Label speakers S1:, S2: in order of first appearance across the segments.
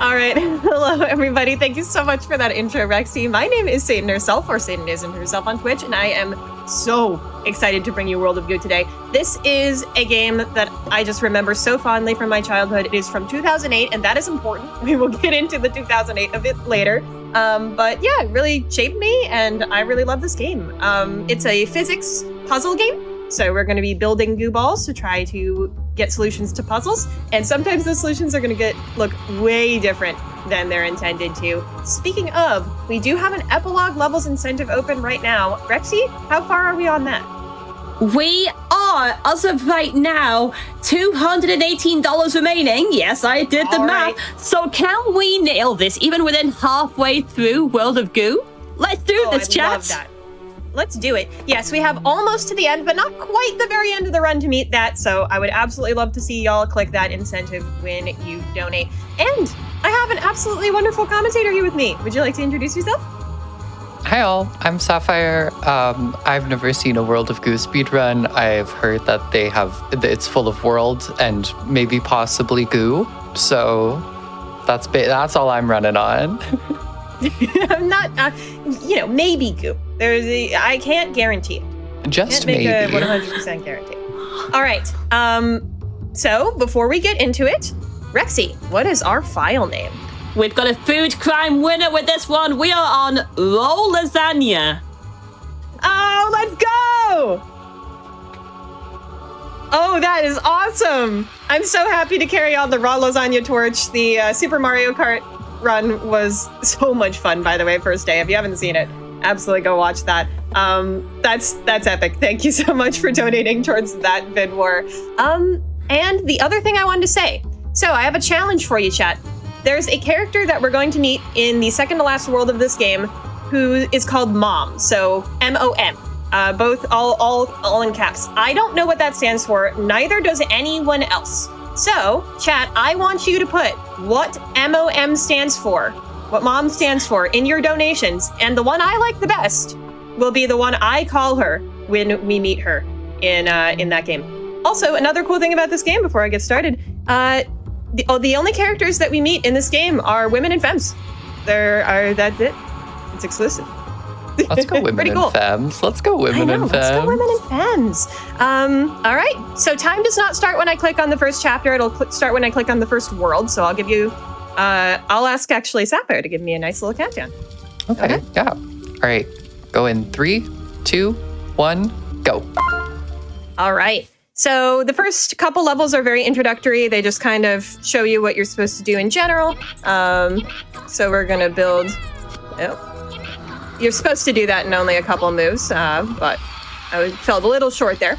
S1: All right. Hello, everybody. Thank you so much for that intro, Rexy. My name is SatanHerself, or SatanIsn't on Twitch, and I am so excited to bring you World of Goo today. This is a game that I just remember so fondly from my childhood. It is from 2008, and that is important. We will get into the 2008 a bit later. But yeah, it really shaped me, and I really love this game. It's a physics puzzle game. So we're going to be building goo balls to try to get solutions to puzzles. And sometimes those solutions are going to look way different than they're intended to. Speaking of, we do have an epilogue levels incentive open right now. Rexy, how far are we on that?
S2: We are, as of right now, $218 remaining. Yes, I did the math. So can we nail this even within halfway through World of Goo? Let's do this, chat.
S1: Love that. Let's do it. Yes, we have almost to the end, but not quite the very end of the run to meet that. So I would absolutely love to see y'all click that incentive when you donate. And I have an absolutely wonderful commentator here with me. Would you like to introduce yourself?
S3: Hi all, I'm Sapphire. I've never seen a World of Goo speedrun. I've heard that it's full of worlds and maybe possibly goo. So that's all I'm running on.
S1: I'm not, maybe goo. I can't guarantee it.
S3: Just
S1: maybe.
S3: Can't
S1: make a 100% guarantee. All right. So before we get into it, Rexy, what is our file name?
S2: We've got a food crime winner with this one. We are on Raw Lasagna.
S1: Oh, let's go! Oh, that is awesome! I'm so happy to carry on the Raw Lasagna torch. The Super Mario Kart run was so much fun, by the way, first day. If you haven't seen it, absolutely go watch that. That's epic. Thank you so much for donating towards that vid war. And the other thing I wanted to say. So I have a challenge for you, chat. There's a character that we're going to meet in the second to last world of this game who is called Mom. So M-O-M. Both all in caps. I don't know what that stands for. Neither does anyone else. So, chat, I want you to put what MOM stands for, what Mom stands for in your donations, and the one I like the best will be the one I call her when we meet her in that game. Also, another cool thing about this game before I get started, the only characters that we meet in this game are women and femmes. That's it. It's exclusive.
S3: Let's go women and
S1: cool.
S3: femmes. Let's go women and femmes.
S1: Let's go women and femmes. All right. So time does not start when I click on the first chapter. It'll start when I click on the first world. So I'll give you, I'll ask actually Sapphire to give me a nice little countdown.
S3: Okay. Yeah. All right. Go in 3, 2, 1, go.
S1: All right. So the first couple levels are very introductory. They just kind of show you what you're supposed to do in general. So we're going to build... Oh. You're supposed to do that in only a couple moves, but I fell a little short there.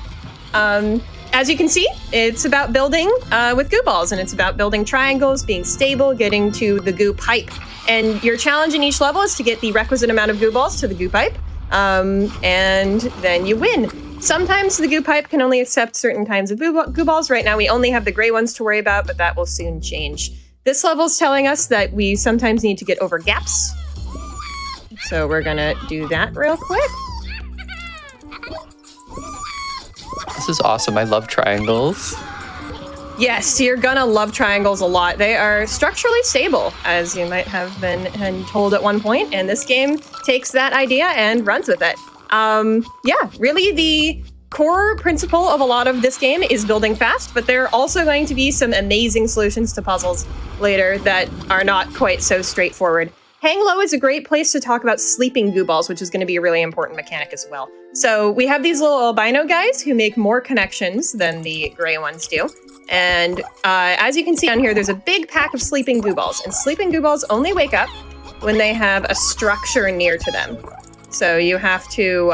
S1: As you can see, it's about building with goo balls, and it's about building triangles, being stable, getting to the goo pipe. And your challenge in each level is to get the requisite amount of goo balls to the goo pipe, and then you win. Sometimes the goo pipe can only accept certain kinds of goo balls. Right now we only have the gray ones to worry about, but that will soon change. This level is telling us that we sometimes need to get over gaps. So we're gonna do that real quick.
S3: This is awesome. I love triangles.
S1: Yes, you're gonna love triangles a lot. They are structurally stable, as you might have been told at one point, and this game takes that idea and runs with it. Yeah, really the core principle of a lot of this game is building fast, but there are also going to be some amazing solutions to puzzles later that are not quite so straightforward. Hang low is a great place to talk about sleeping goo balls, which is going to be a really important mechanic as well. So we have these little albino guys who make more connections than the gray ones do. And as you can see on here, there's a big pack of sleeping goo balls. And sleeping goo balls only wake up when they have a structure near to them. So you have to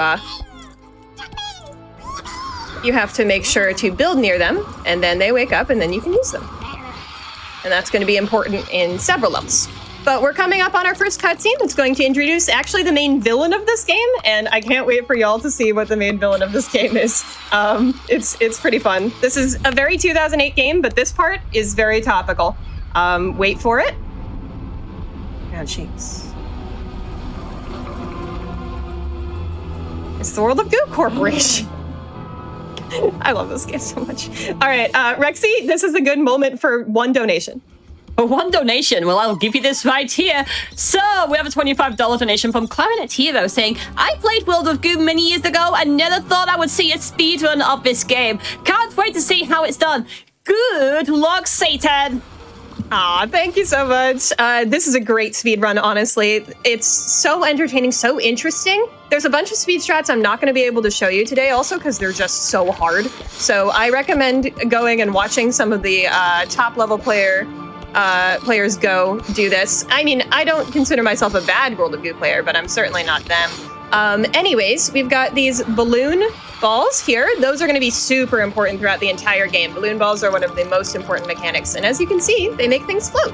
S1: make sure to build near them, and then they wake up, and then you can use them. And that's going to be important in several levels. But we're coming up on our first cutscene that's going to introduce actually the main villain of this game, and I can't wait for y'all to see what the main villain of this game is. It's pretty fun. This is a very 2008 game, but this part is very topical. Wait for it. God, jeez. It's the World of Goo Corporation. I love this game so much. All right, Rexy, this is a good moment for one donation.
S2: For one donation, well, I'll give you this right here. So, we have a $25 donation from Clarinet Hero saying, I played World of Goo many years ago and never thought I would see a speedrun of this game. Can't wait to see how it's done. Good luck, Satan.
S1: Aw, thank you so much. This is a great speed run, honestly. It's so entertaining, so interesting. There's a bunch of speed strats I'm not going to be able to show you today also because they're just so hard. So I recommend going and watching some of the top level players go do this. I mean, I don't consider myself a bad World of Goo player, but I'm certainly not them. Anyways, we've got these balloon balls here. Those are going to be super important throughout the entire game. Balloon balls are one of the most important mechanics. And as you can see, they make things float,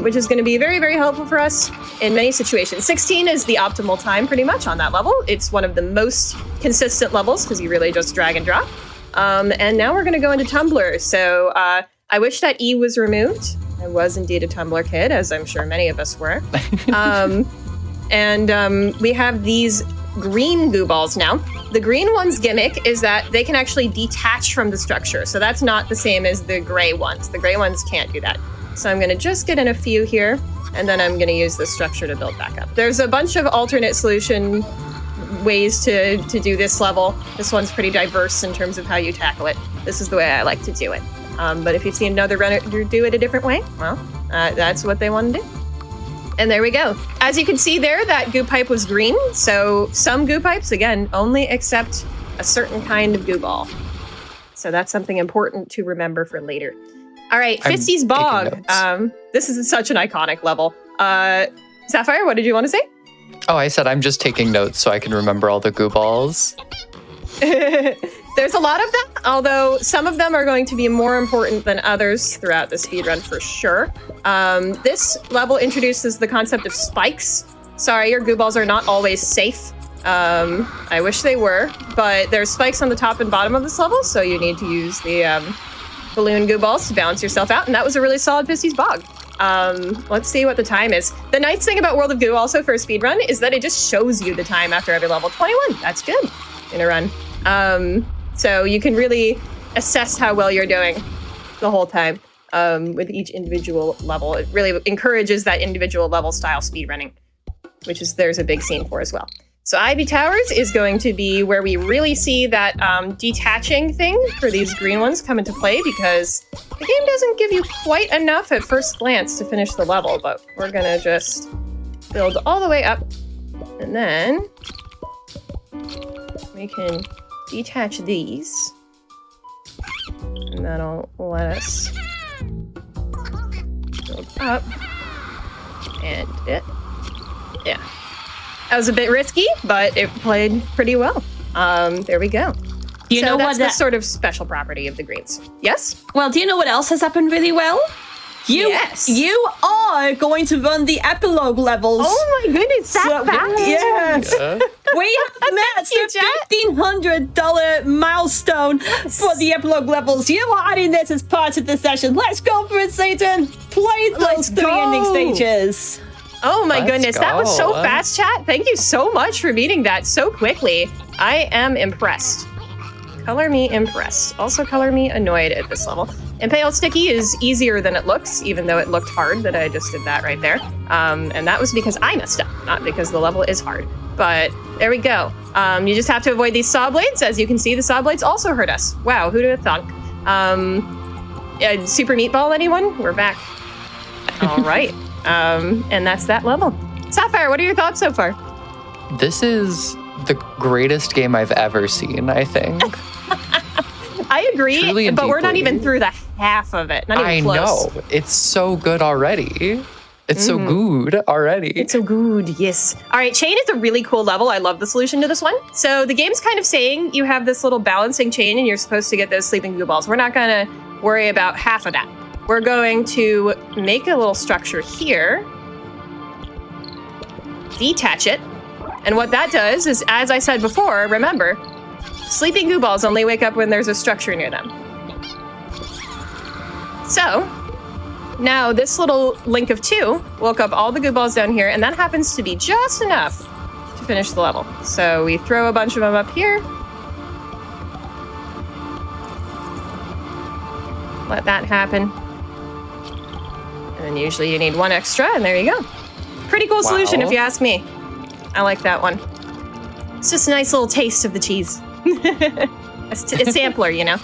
S1: which is going to be very, very helpful for us in many situations. 16 is the optimal time pretty much on that level. It's one of the most consistent levels because you really just drag and drop. And now we're going to go into Tumblr. So I wish that E was removed. I was indeed a Tumblr kid, as I'm sure many of us were. And we have these green goo balls now. The green one's gimmick is that they can actually detach from the structure. So that's not the same as the gray ones. The gray ones can't do that. So I'm gonna just get in a few here, and then I'm gonna use the structure to build back up. There's a bunch of alternate solution ways to do this level. This one's pretty diverse in terms of how you tackle it. This is the way I like to do it. But if you see another runner do it a different way, well, that's what they want to do. And there we go. As you can see there, that goo pipe was green. So some goo pipes, again, only accept a certain kind of goo ball. So that's something important to remember for later. All right, Fisty's Bog. This is such an iconic level. Sapphire, what did you want to say?
S3: Oh, I said I'm just taking notes so I can remember all the goo balls.
S1: There's a lot of them, although some of them are going to be more important than others throughout the speedrun for sure. This level introduces the concept of spikes. Sorry, your goo balls are not always safe. I wish they were, but there's spikes on the top and bottom of this level, so you need to use the balloon goo balls to balance yourself out, and that was a really solid Fisty's Bog. Let's see what the time is. The nice thing about World of Goo also for a speedrun is that it just shows you the time after every level. 21, that's good in a run. So you can really assess how well you're doing the whole time with each individual level. It really encourages that individual level style speedrunning, which is there's a big scene for as well. So Ivy Towers is going to be where we really see that detaching thing for these green ones come into play because the game doesn't give you quite enough at first glance to finish the level, but we're gonna just build all the way up and then we can detach these, and that'll let us build up. And yeah. That was a bit risky, but it played pretty well. There we go.
S2: Do you know
S1: that's
S2: what
S1: the sort of special property of the greens. Yes?
S2: Well, do you know what else has happened really well?
S1: Yes.
S2: You are going to run the epilogue levels.
S1: Oh my goodness, that fast?
S2: Yes.
S3: Yeah.
S2: We have met the $1,500 milestone for the epilogue levels. You are adding this as part of the session. Let's go for it, Satan. Play those three ending stages.
S1: Oh my goodness, that was so
S3: go.
S1: fast, chat. Thank you so much for beating that so quickly. I am impressed. Color me impressed. Also color me annoyed at this level. Impale Sticky is easier than it looks, even though it looked hard that I just did that right there. And that was because I messed up, not because the level is hard. But there we go. You just have to avoid these saw blades. As you can see, the saw blades also hurt us. Wow, who'd have thunk? Super Meatball, anyone? We're back. All right. And that's that level. Sapphire, what are your thoughts so far?
S3: This is the greatest game I've ever seen, I think.
S1: I agree,
S3: Truly and
S1: but we're not
S3: deeply.
S1: even through the half of it. Not even close.
S3: know. It's so good already. It's so good already.
S1: It's so good, yes. All right, Chain is a really cool level. I love the solution to this one. So the game's kind of saying you have this little balancing chain and you're supposed to get those sleeping goo balls. We're not going to worry about half of that. We're going to make a little structure here, detach it, and what that does is, as I said before, remember, sleeping goo balls only wake up when there's a structure near them. So, now this little link of 2 woke up all the goo balls down here, and that happens to be just enough to finish the level. So we throw a bunch of them up here. Let that happen. And And usually you need one extra, and there you go. Pretty cool solution, if you ask me. I like that one. It's just a nice little taste of the cheese. A sampler, you know?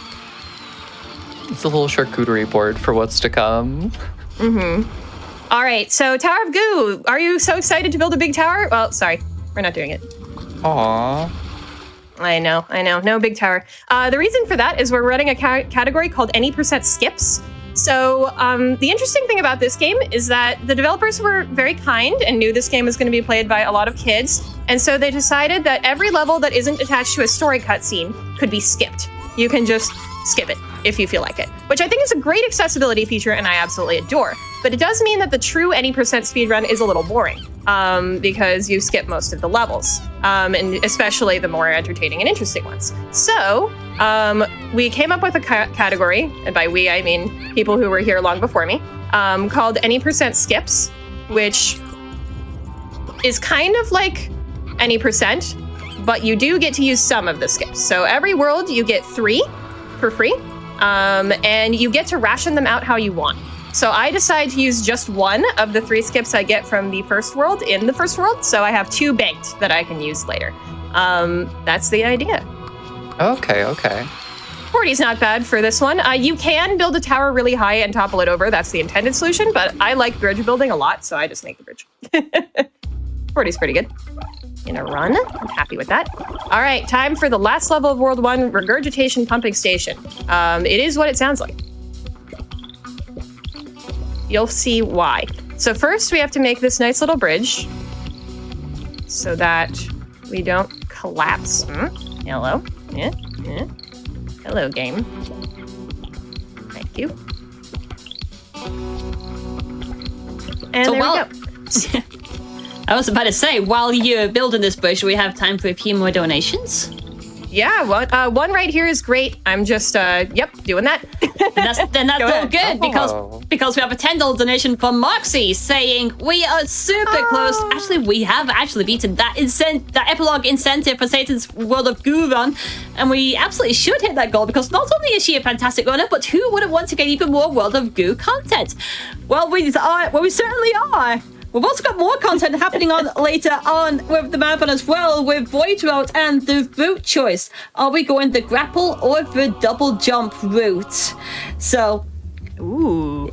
S3: It's a little charcuterie board for what's to come.
S1: All right, so Tower of Goo. Are you so excited to build a big tower? Well, sorry, we're not doing it.
S3: Aww.
S1: I know. No big tower. The reason for that is we're running a category called any % skips. So the interesting thing about this game is that the developers were very kind and knew this game was going to be played by a lot of kids. And so they decided that every level that isn't attached to a story cutscene could be skipped. You can just skip it if you feel like it, which I think is a great accessibility feature and I absolutely adore. But it does mean that the true any % speedrun is a little boring because you skip most of the levels, and especially the more entertaining and interesting ones. So we came up with a category, and by we, I mean people who were here long before me, called any % skips, which is kind of like any %, but you do get to use some of the skips. So every world you get 3 for free, and you get to ration them out how you want. So I decide to use just 1 of the 3 skips I get from the first world in the first world, so I have 2 banked that I can use later. That's the idea.
S3: Okay.
S1: 40's not bad for this one. You can build a tower really high and topple it over. That's the intended solution, but I like bridge building a lot, so I just make the bridge. 40's pretty good. In a run. I'm happy with that. All right, time for the last level of World 1, Regurgitation Pumping Station. It is what it sounds like. You'll see why. So first we have to make this nice little bridge so that we don't collapse. Hello? Yeah. Hello, game. Thank you. And
S2: so
S1: there we go.
S2: I was about to say, while you're building this bridge, we have time for a few more donations.
S1: Yeah, one right here is great. I'm just, doing that.
S2: That's all good because we have a $10 donation from Moxie saying we are super close. Actually, we have beaten that epilogue incentive for Satan's World of Goo run, and we absolutely should hit that goal because not only is she a fantastic runner, but who wouldn't want to get even more World of Goo content? Well, we certainly are. We've also got more content happening on later on with the marathon as well, with Void Route and the route choice. Are we going the grapple or the double jump route? So,
S1: ooh.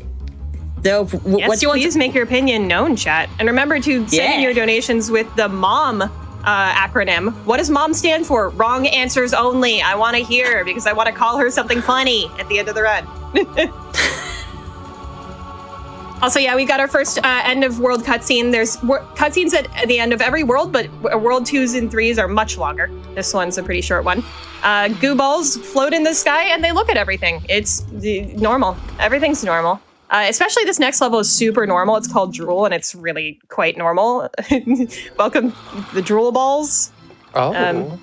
S2: So,
S1: yes,
S2: what do you want
S1: please make your opinion known, chat. And remember to send in your donations with the MOM acronym. What does MOM stand for? Wrong answers only. I want to hear because I want to call her something funny at the end of the run. Also, yeah, we got our first end of world cutscene. There's cutscenes at the end of every world, but world 2s and 3s are much longer. This one's a pretty short one. Goo balls float in the sky and they look at everything. It's normal. Everything's normal. Especially this next level is super normal. It's called Drool and it's really quite normal. Welcome, the Drool balls.
S3: Oh.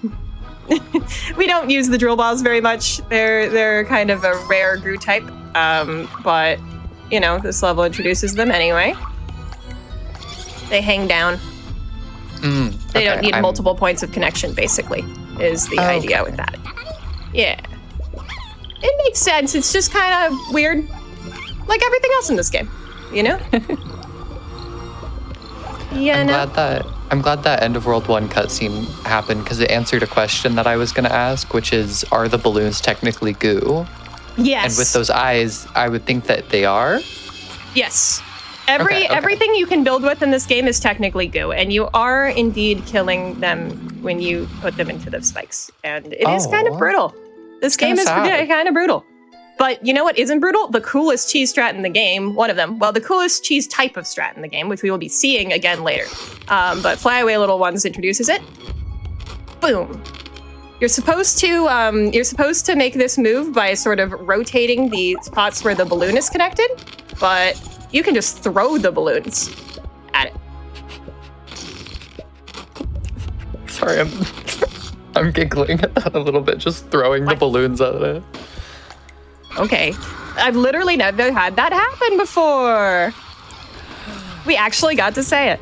S1: We don't use the Drool balls very much. They're kind of a rare Goo type, but you know, this level introduces them anyway. They hang down. They don't need multiple points of connection, basically, is the idea with that. Yeah. It makes sense. It's just kind of weird. Like everything else in this game, you know?
S3: I'm glad that end of World 1 cutscene happened because it answered a question that I was going to ask, which is, are the balloons technically goo?
S1: Yes.
S3: And with those eyes, I would think that they are.
S1: Yes. Everything you can build with in this game is technically goo, and you are indeed killing them when you put them into the spikes. And it is kind of brutal. This game is kind of brutal. But you know what isn't brutal? The coolest cheese strat in the game, one of them. Well, the coolest cheese type of strat in the game, which we will be seeing again later. But Fly Away Little Ones introduces it. Boom. You're supposed to make this move by sort of rotating the spots where the balloon is connected, but you can just throw the balloons at it.
S3: Sorry, I'm giggling at that a little bit, just throwing the balloons at it.
S1: Okay. I've literally never had that happen before. We actually got to say it.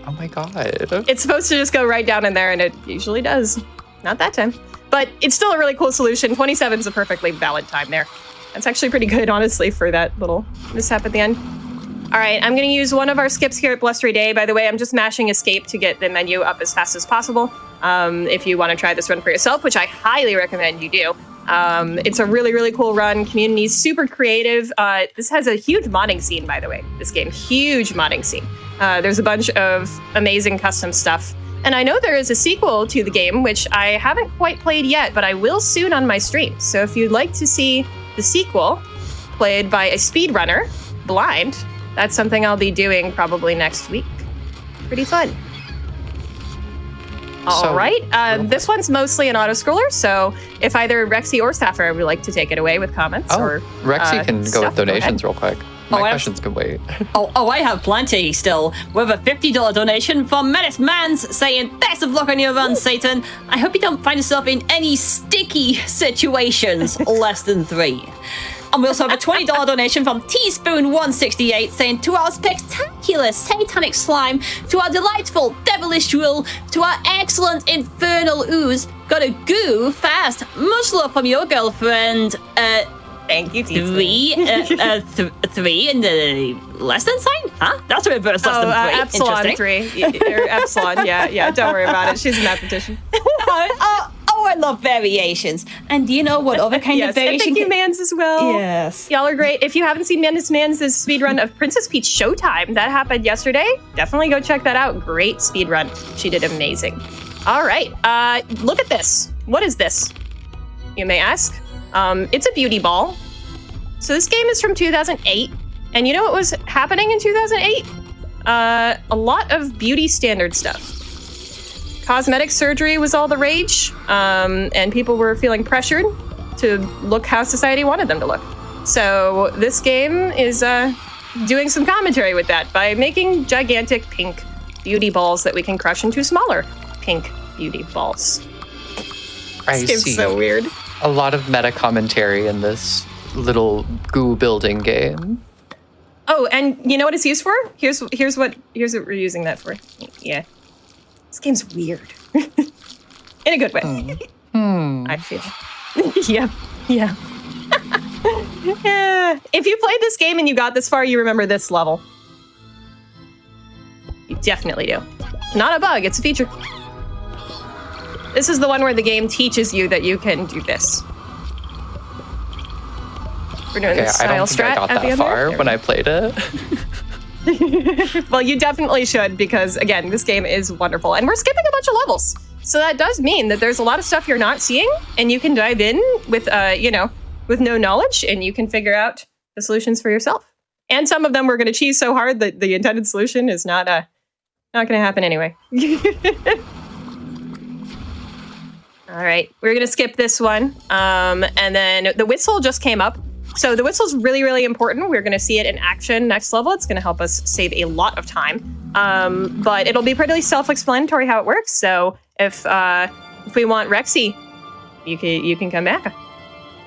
S3: Oh my god.
S1: It's supposed to just go right down in there, and it usually does. Not that time. But it's still a really cool solution. 27 is a perfectly valid time there. That's actually pretty good, honestly, for that little mishap at the end. All right, I'm going to use one of our skips here at Blustery Day. By the way, I'm just mashing escape to get the menu up as fast as possible. If you want to try this run for yourself, which I highly recommend you do. It's a really, really cool run. Community's super creative. This has a huge modding scene, by the way. This game, huge modding scene. There's a bunch of amazing custom stuff. And I know there is a sequel to the game, which I haven't quite played yet, but I will soon on my stream. So if you'd like to see the sequel played by a speedrunner, blind, that's something I'll be doing probably next week. Pretty fun. All right. This one's mostly an auto-scroller, so if either Rexy or Sapphire would like to take it away with comments or
S3: Rexy can go with donations
S1: go
S3: real quick. My questions can wait.
S2: I have plenty still. With a $50 donation from Menace Mans saying, best of luck on your run, Satan. I hope you don't find yourself in any sticky situations less than 3. And we also have a $20 donation from Teaspoon168 saying, to our spectacular satanic slime, to our delightful devilish drool, to our excellent infernal ooze, gotta goo fast. Much love from your girlfriend.
S1: Thank you, Teaspoon.
S2: 3 in the less than sign? Huh? That's a reverse less than 3.
S1: Epsilon 3. Or Epsilon, yeah. Don't worry about it. She's a mathematician.
S2: I love variations. And do you know what other kind of variation?
S1: And thank you, Mans, as well.
S2: Yes.
S1: Y'all are great. If you haven't seen Mans' speedrun of Princess Peach Showtime, that happened yesterday. Definitely go check that out. Great speedrun. She did amazing. All right. Look at this. What is this? You may ask. It's a beauty ball. So this game is from 2008. And you know what was happening in 2008? A lot of beauty standard stuff. Cosmetic surgery was all the rage, and people were feeling pressured to look how society wanted them to look. So this game is doing some commentary with that by making gigantic pink beauty balls that we can crush into smaller pink beauty balls.
S3: I
S1: This game's
S3: see.
S1: so weird.
S3: A lot of meta commentary in this little goo building game.
S1: Oh, and you know what it's used for? Here's what we're using that for. Yeah. This game's weird. In a good way. I feel. Yeah. Yeah. If you played this game and you got this far, you remember this level. You definitely do. Not a bug, it's a feature. This is the one where the game teaches you that you can do this. We're doing the style
S3: I don't think
S1: strat
S3: I got
S1: at the
S3: that
S1: end
S3: far
S1: there.
S3: when I played it.
S1: Well, you definitely should, because again, this game is wonderful. And we're skipping a bunch of levels. So that does mean that there's a lot of stuff you're not seeing, and you can dive in with, with no knowledge, and you can figure out the solutions for yourself. And some of them we're going to cheese so hard that the intended solution is not going to happen anyway. All right, we're going to skip this one. And then the whistle just came up. So the whistle's really, really important. We're going to see it in action next level. It's going to help us save a lot of time. But it'll be pretty self-explanatory how it works. So if we want Rexy, you can come back.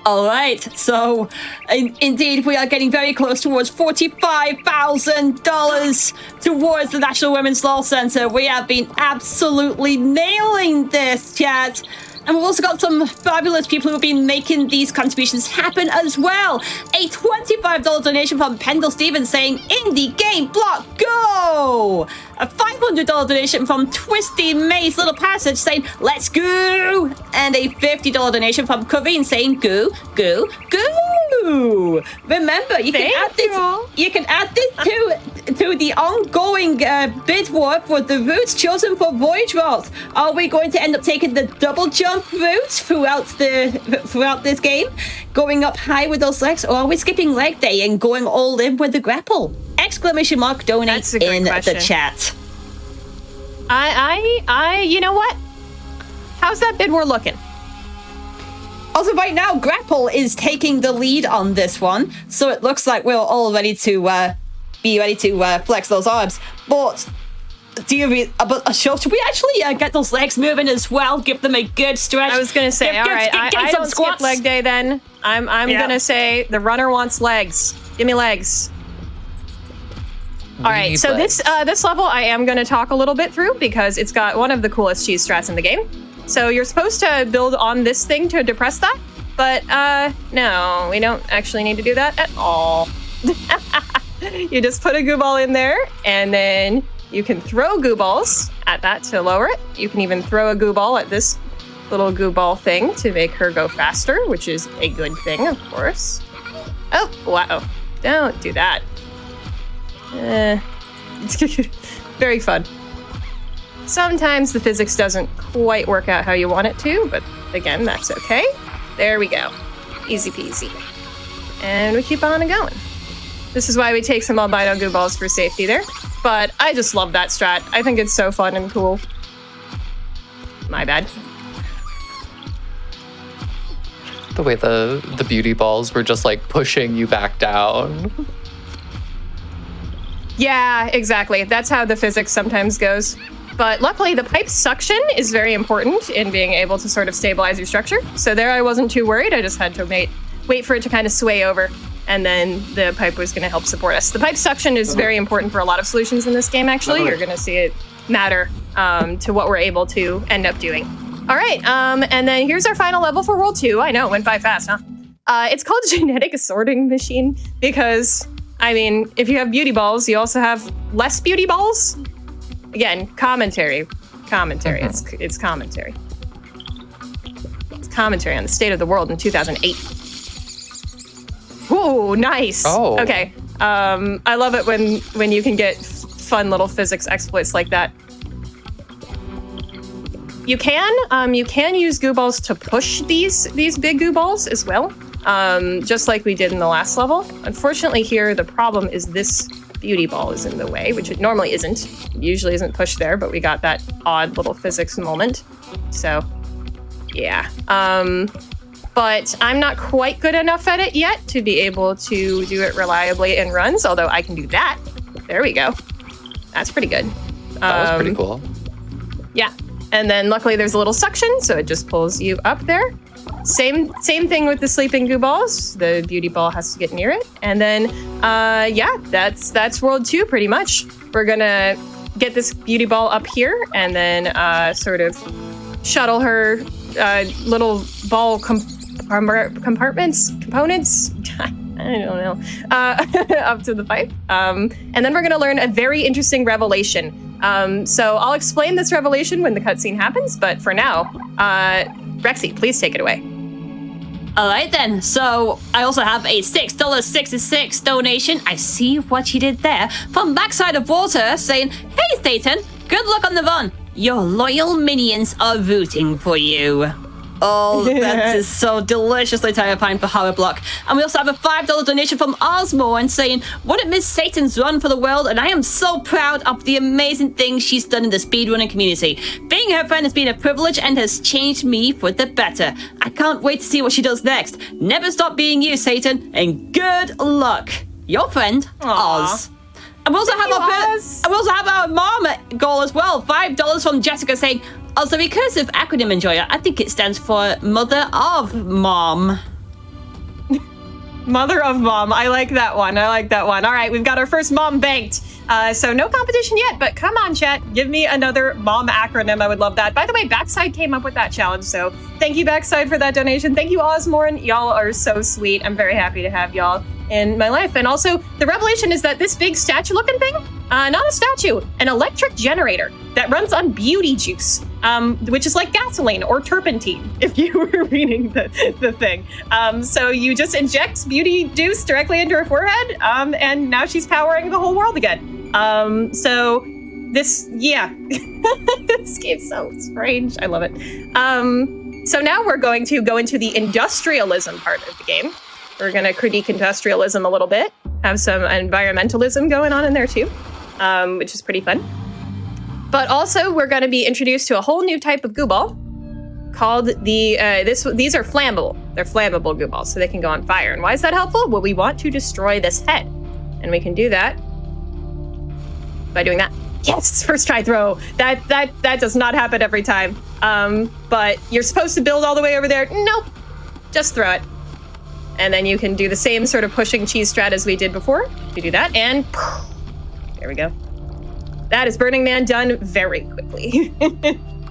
S2: All right, so indeed we are getting very close towards $45,000 towards the National Women's Law Center. We have been absolutely nailing this, chat. And we've also got some fabulous people who have been making these contributions happen as well. A $25 donation from Pendle Stevens saying, Indie Game Block, go! A $500 donation from Twisty May's Little Passage saying, let's go! And a $50 donation from Corinne saying, go, go, go! Remember, you can add this to the ongoing bid war for the routes chosen for Voyage Route. Are we going to end up taking the double jump route throughout this game, going up high with those legs, or are we skipping leg day and going all in with the grapple? Exclamation mark donate in the chat.
S1: You know what? How's that bid war looking?
S2: Also, right now, grapple is taking the lead on this one, so it looks like we're all ready to flex those arms. But should we actually get those legs moving as well? Give them a good stretch.
S1: I was gonna say, all right, I don't skip leg day then. I'm gonna say the runner wants legs. Give me legs. All right, so this level I am gonna talk a little bit through because it's got one of the coolest cheese strats in the game. So you're supposed to build on this thing to depress that, but no, we don't actually need to do that at all. You just put a goo ball in there, and then you can throw goo balls at that to lower it. You can even throw a goo ball at this little goo ball thing to make her go faster, which is a good thing, of course. Oh, wow. Don't do that. Very fun. Sometimes the physics doesn't quite work out how you want it to, but again, that's okay. There we go. Easy peasy. And we keep on going. This is why we take some albino goo balls for safety there. But I just love that strat. I think it's so fun and cool. My bad.
S3: The way the beauty balls were just like pushing you back down.
S1: Yeah, exactly. That's how the physics sometimes goes. But luckily, the pipe suction is very important in being able to sort of stabilize your structure. So there I wasn't too worried. I just had to wait for it to kind of sway over, and then the pipe was going to help support us. The pipe suction is very important for a lot of solutions in this game, actually. You're going to see it matter to what we're able to end up doing. All right, and then here's our final level for World 2. I know, it went by fast, huh? It's called Genetic Sorting Machine because, I mean, if you have beauty balls, you also have less beauty balls. Again, commentary. Mm-hmm. It's commentary. It's commentary on the state of the world in 2008. Ooh, nice.
S3: Oh.
S1: Okay. I love it when you can get fun little physics exploits like that. You can use goo balls to push these big goo balls as well, just like we did in the last level. Unfortunately, here the problem is this beauty ball is in the way, which it normally isn't. It usually isn't pushed there, but we got that odd little physics moment. So, yeah. But I'm not quite good enough at it yet to be able to do it reliably in runs, although I can do that. There we go. That's pretty good.
S3: That was pretty cool.
S1: Yeah. And then luckily there's a little suction, so it just pulls you up there. Same thing with the sleeping goo balls. The beauty ball has to get near it. And then, yeah, that's World 2 pretty much. We're gonna get this beauty ball up here and then sort of shuttle her little ball components, I don't know, up to the pipe. And then we're gonna learn a very interesting revelation. So I'll explain this revelation when the cutscene happens, but for now, Rexy, please take it away.
S2: All right then, so I also have a $6.66 donation. I see what you did there from Backside of Water saying, "Hey Satan, good luck on the run. Your loyal minions are rooting for you." Oh, that is so deliciously terrifying for Horror Block. And we also have a $5 donation from Osmore saying, "Wouldn't miss Satan's run for the world, and I am so proud of the amazing things she's done in the speedrunning community. Being her friend has been a privilege and has changed me for the better. I can't wait to see what she does next. Never stop being you, Satan, and good luck. Your friend, Oz." And we also have our mom goal as well. $5 from Jessica saying, "Also, recursive acronym enjoyer. I think it stands for Mother of Mom."
S1: Mother of Mom. I like that one. All right, we've got our first mom banked. So no competition yet, but come on, chat. Give me another mom acronym. I would love that. By the way, Backside came up with that challenge, so thank you, Backside, for that donation. Thank you, Osmorn. Y'all are so sweet. I'm very happy to have y'all in my life. And also, the revelation is that this big statue-looking thing, not a statue, an electric generator that runs on beauty juice, which is like gasoline or turpentine, if you were reading the thing. So you just inject beauty juice directly into her forehead, and now she's powering the whole world again. So this, yeah, this game's so strange. I love it. So now we're going to go into the industrialism part of the game. We're going to critique industrialism a little bit, have some environmentalism going on in there too, which is pretty fun. But also we're going to be introduced to a whole new type of goo ball called these are flammable. They're flammable goo balls, so they can go on fire. And why is that helpful? Well, we want to destroy this head, and we can do that by doing that. Yes, first try throw. That does not happen every time. But you're supposed to build all the way over there. Nope, just throw it. And then you can do the same sort of pushing cheese strat as we did before. You do that, and there we go. That is Burning Man done very quickly.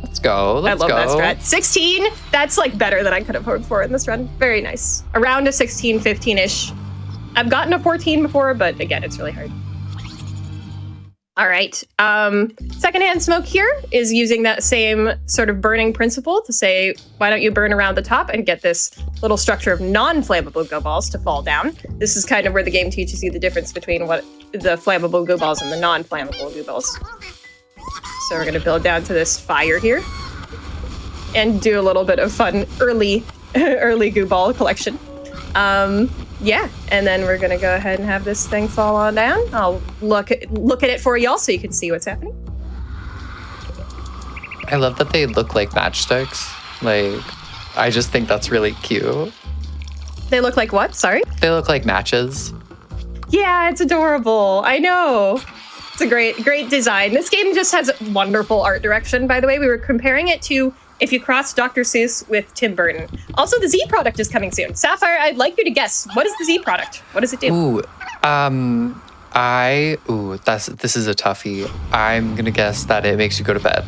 S3: Let's go.
S1: I love that strat. 16, that's like better than I could have hoped for in this run. Very nice. Around a 16, 15-ish I've gotten a 14 before, but again, it's really hard. All right. Secondhand smoke here is using that same sort of burning principle to say, why don't you burn around the top and get this little structure of non-flammable go balls to fall down. This is kind of where the game teaches you the difference between what the flammable go balls and the non-flammable go balls. So we're going to build down to this fire here and do a little bit of fun early goo ball collection. Yeah, and then we're gonna go ahead and have this thing fall on down. I'll look at it for y'all so you can see what's happening.
S3: I love that they look like matchsticks. Like, I just think that's really cute.
S1: They look like what? Sorry?
S3: They look like matches.
S1: Yeah, it's adorable. I know. It's a great design. This game just has wonderful art direction, by the way. We were comparing it to if you cross Dr. Seuss with Tim Burton. Also, the Z product is coming soon. Sapphire, I'd like you to guess. What is the Z product? What does it do?
S3: This is a toughie. I'm gonna guess that it makes you go to bed.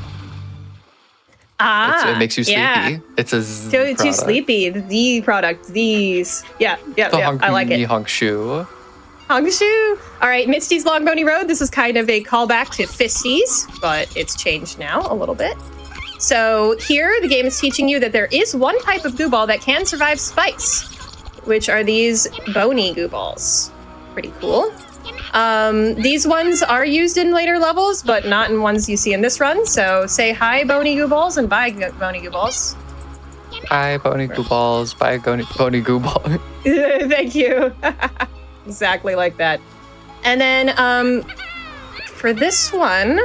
S3: It makes you sleepy.
S1: Yeah.
S3: It's a Z
S1: Too sleepy. The Z product. These. Yeah. I like it.
S3: Hongshu.
S1: Hongshu. All right, Misty's Long Bony Road. This is kind of a callback to Fisties, but it's changed now a little bit. So here, the game is teaching you that there is one type of goo ball that can survive spikes, which are these bony goo balls. Pretty cool. These ones are used in later levels, but not in ones you see in this run. So say hi, bony goo balls, and bye, bony goo balls.
S3: Hi, bony goo balls. Bye, bony goo ball.
S1: Thank you. Exactly like that. And then for this one,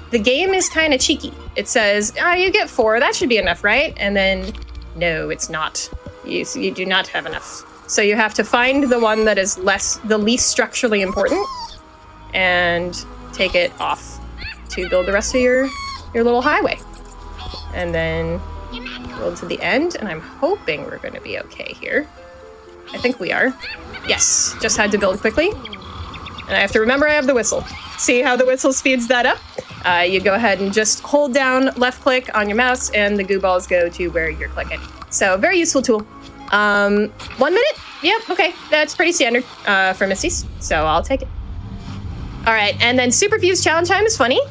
S1: the game is kind of cheeky. It says, you get 4. That should be enough, right? And then, no, it's not. You do not have enough. So you have to find the one that is the least structurally important and take it off to build the rest of your little highway. And then build to the end, and I'm hoping we're going to be okay here. I think we are. Yes, just had to build quickly. And I have to remember I have the whistle. See how the whistle speeds that up? You go ahead and just hold down left click on your mouse and the goo balls go to where you're clicking. So very useful tool. 1 minute? Yep, okay. That's pretty standard for Misty's, so I'll take it. All right, and then Superfuse challenge time is funny.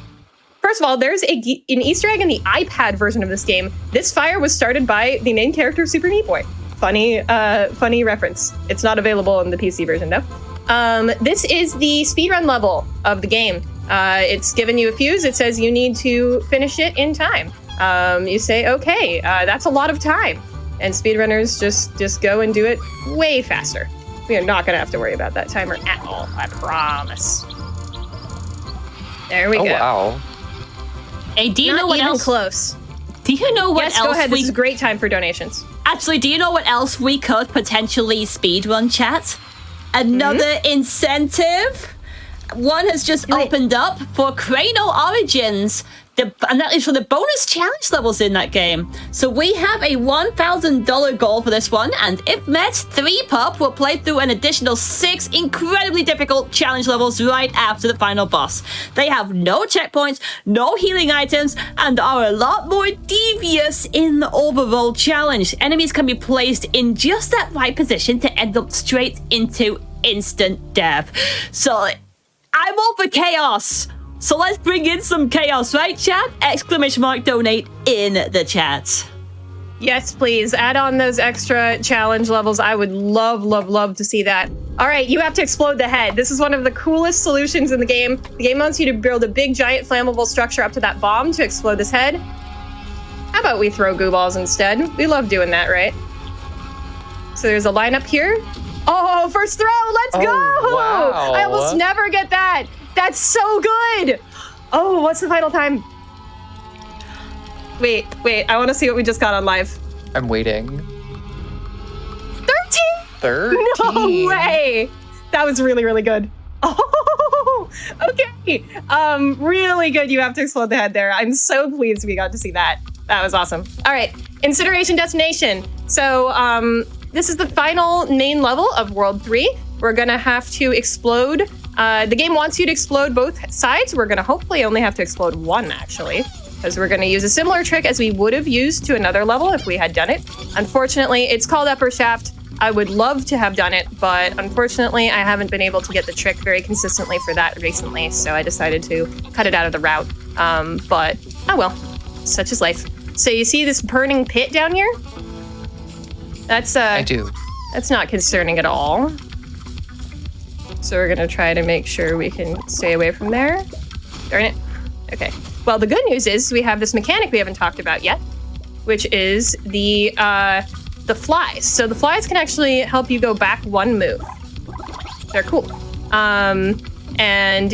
S1: First of all, there's an Easter egg in the iPad version of this game. This fire was started by the main character of Super Meat Boy. Funny reference. It's not available in the PC version though. This is the speedrun level of the game. It's given you a fuse. It says you need to finish it in time. You say, okay, that's a lot of time. And speedrunners just go and do it way faster. We are not going to have to worry about that timer at all. I promise. There we go.
S3: Oh, wow.
S2: Hey, do you know what else?
S1: Close.
S2: Do you know what else?
S1: Yes, go ahead. This is a great time for donations.
S2: Actually, do you know what else we could potentially speedrun, chat? Another incentive. One has just opened up for Crano Origins, and that is for the bonus challenge levels in that game. So we have a $1,000 goal for this one, and if met, 3Pup will play through an additional 6 incredibly difficult challenge levels right after the final boss. They have no checkpoints, no healing items, and are a lot more devious in the overall challenge. Enemies can be placed in just that right position to end up straight into instant death. So I'm all for chaos. So let's bring in some chaos, right, chat? ! Donate in the chat.
S1: Yes, please. Add on those extra challenge levels. I would love to see that. All right, you have to explode the head. This is one of the coolest solutions in the game. The game wants you to build a big, giant, flammable structure up to that bomb to explode this head. How about we throw goo balls instead? We love doing that, right? So there's a lineup here. Oh, first throw, let's go!
S3: Wow.
S1: I almost never get that. That's so good. Oh, what's the final time? Wait, I want to see what we just got on live.
S3: I'm waiting.
S1: 13? No way. That was really good. Oh, okay. Really good. You have to explode the head there. I'm so pleased we got to see that. That was awesome. All right, incineration destination. So, this is the final main level of World 3. We're gonna have to explode. The game wants you to explode both sides. We're gonna hopefully only have to explode one, actually, because we're gonna use a similar trick as we would have used to another level if we had done it. Unfortunately, it's called Upper Shaft. I would love to have done it, but unfortunately, I haven't been able to get the trick very consistently for that recently, so I decided to cut it out of the route. But, oh well, such is life. So you see this burning pit down here? That's,
S3: I do.
S1: That's not concerning at all. So we're gonna try to make sure we can stay away from there. Darn it. Okay. Well, the good news is we have this mechanic we haven't talked about yet, which is the flies. So the flies can actually help you go back one move. They're cool. And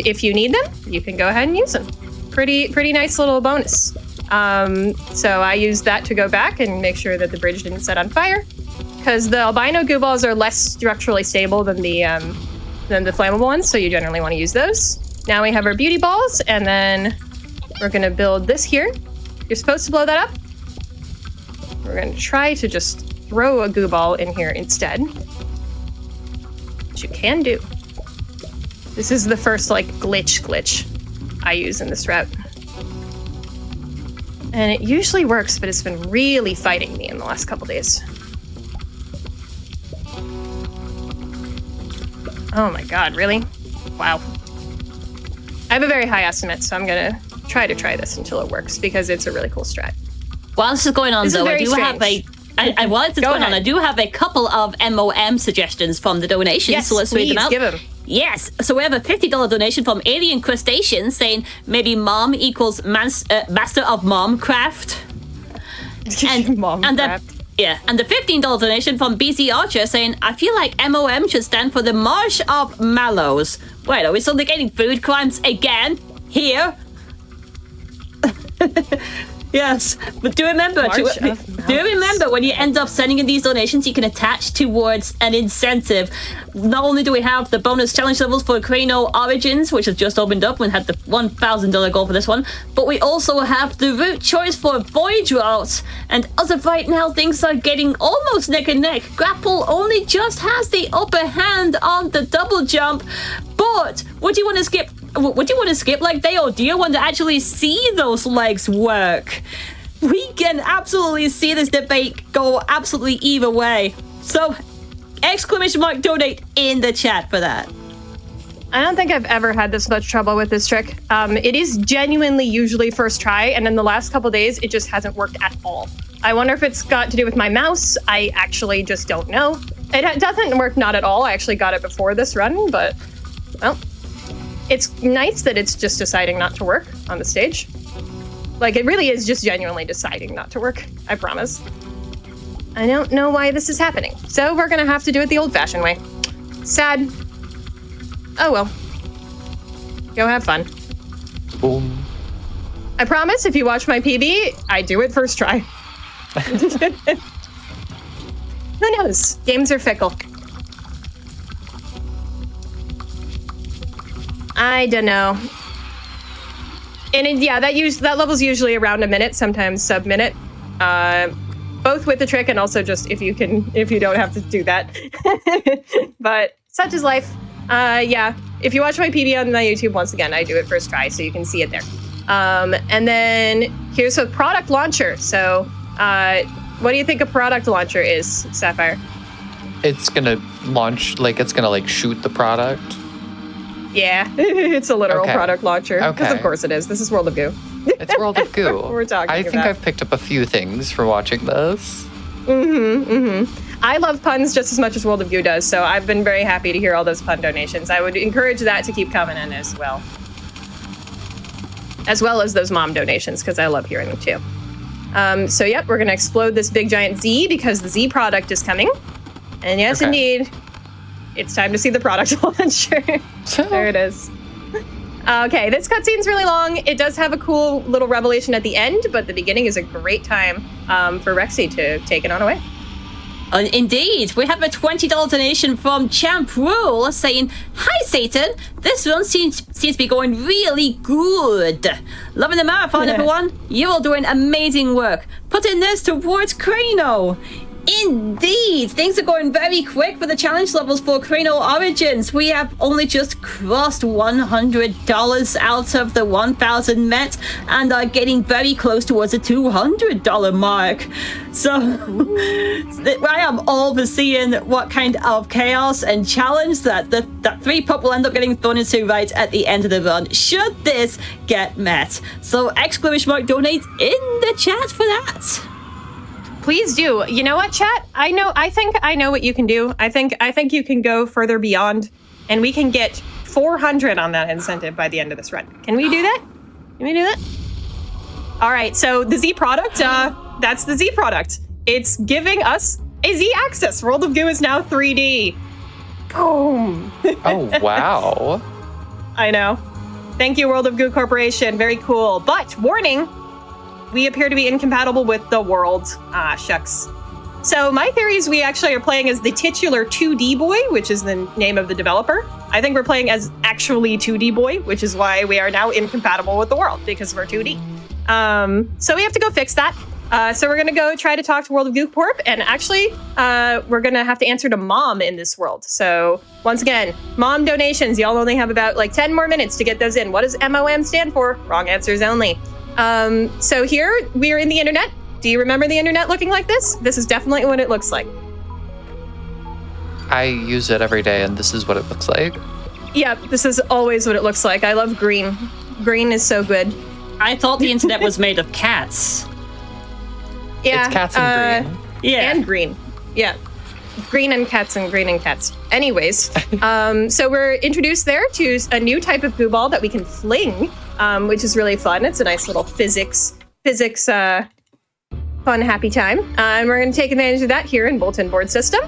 S1: if you need them, you can go ahead and use them. Pretty nice little bonus. So I used that to go back and make sure that the bridge didn't set on fire, because the albino goo balls are less structurally stable than the flammable ones, so you generally want to use those. Now we have our beauty balls, and then we're gonna build this here. You're supposed to blow that up. We're gonna try to just throw a goo ball in here instead, which you can do. This is the first like glitch I use in this route. And it usually works, but it's been really fighting me in the last couple days. Oh my god, really? Wow. I have a very high estimate, so I'm gonna try this until it works, because it's a really cool strat.
S2: While this is going on, though, I do have I do have a couple of MOM suggestions from the donations,
S1: yes,
S2: so let's read them out.
S1: Give them.
S2: Yes, so we have a $50 donation from Alien Crustacean saying maybe mom equals master of momcraft. And the $15 donation from BC Archer saying, I feel like MOM should stand for the Marsh of Mallows. Wait, are we suddenly getting food crimes again? Here? Yes, but do remember when you end up sending in these donations, you can attach towards an incentive. Not only do we have the bonus challenge levels for Crano Origins, which has just opened up and had the $1,000 goal for this one, but we also have the route choice for Voyage Routes. And as of right now, things are getting almost neck and neck. Grapple only just has the upper hand on the double jump, but would you want to skip like they, or do you want to actually see those legs work? We can absolutely see this debate go absolutely either way. So, ! Donate in the chat for that.
S1: I don't think I've ever had this much trouble with this trick. It is genuinely usually first try, and in the last couple days, it just hasn't worked at all. I wonder if it's got to do with my mouse. I actually just don't know. It doesn't work not at all. I actually got it before this run, but, well, it's nice that it's just deciding not to work on the stage. Like, it really is just genuinely deciding not to work, I promise. I don't know why this is happening, so we're gonna have to do it the old-fashioned way. Sad. Oh well. Go have fun.
S3: Boom.
S1: I promise, if you watch my PB, I do it first try. Who knows? Games are fickle. I don't know. And yeah, that level's usually around a minute, sometimes sub-minute. Both with the trick and also just if you don't have to do that. But such is life. Yeah, if you watch my PB on my YouTube, once again, I do it first try, so you can see it there. And then here's a product launcher. So what do you think a product launcher is, Sapphire?
S3: It's gonna launch, it's gonna shoot the product.
S1: Yeah, it's a literal product launcher. Because of course it is. This is World of Goo.
S3: It's World of Goo.
S1: We're talking
S3: I think I've picked up a few things from watching this.
S1: I love puns just as much as World of Goo does, so I've been very happy to hear all those pun donations. I would encourage that to keep coming in as well. As well as those mom donations, because I love hearing them too. So yep, we're going to explode this big giant Z because the Z product is coming. And yes, indeed, it's time to see the product launcher. There it is. Okay, this cutscene's really long. It does have a cool little revelation at the end, but the beginning is a great time for Rexy to take it on away.
S2: Indeed, we have a $20 donation from Champ Rule saying, "Hi Satan, this one seems to be going really good. Loving the marathon, everyone. You're all doing amazing work. Putting this towards Crano. Indeed, things are going very quick for the challenge levels for Cranial Origins. We have only just crossed $100 out of the 1,000 met and are getting very close towards the $200 mark. So I am overseeing what kind of chaos and challenge that 3 pup will end up getting thrown into right at the end of the run, should this get met. So !donate in the chat for that.
S1: Please do. You know what, chat? I think I know what you can do. I think you can go further beyond, and we can get 400 on that incentive by the end of this run. Can we do that? Can we do that? All right. So the Z product, that's the Z product. It's giving us a Z axis. World of Goo is now 3D. Boom.
S3: Oh, wow.
S1: I know. Thank you, World of Goo Corporation. Very cool. But warning, we appear to be incompatible with the world. Ah, shucks. So my theory is we actually are playing as the titular 2D boy, which is the name of the developer. I think we're playing as actually 2D boy, which is why we are now incompatible with the world, because we're 2D. So we have to go fix that. So we're going to go try to talk to World of Goo Corp, and actually we're going to have to answer to Mom in this world. So once again, Mom donations. Y'all only have about like 10 more minutes to get those in. What does MOM stand for? Wrong answers only. So here we are in the internet. Do you remember the internet looking like this? This is definitely what it looks like.
S3: I use it every day, and this is what it looks like.
S1: Yeah, this is always what it looks like. I love green. Green is so good.
S2: I thought the internet was made of cats.
S1: Yeah,
S3: it's cats and green.
S2: Yeah.
S1: And green. Yeah. Green and cats and green and cats. Anyways, so we're introduced there to a new type of goo ball that we can fling, which is really fun. It's a nice little physics, fun, happy time. And we're going to take advantage of that here in Bulletin Board System,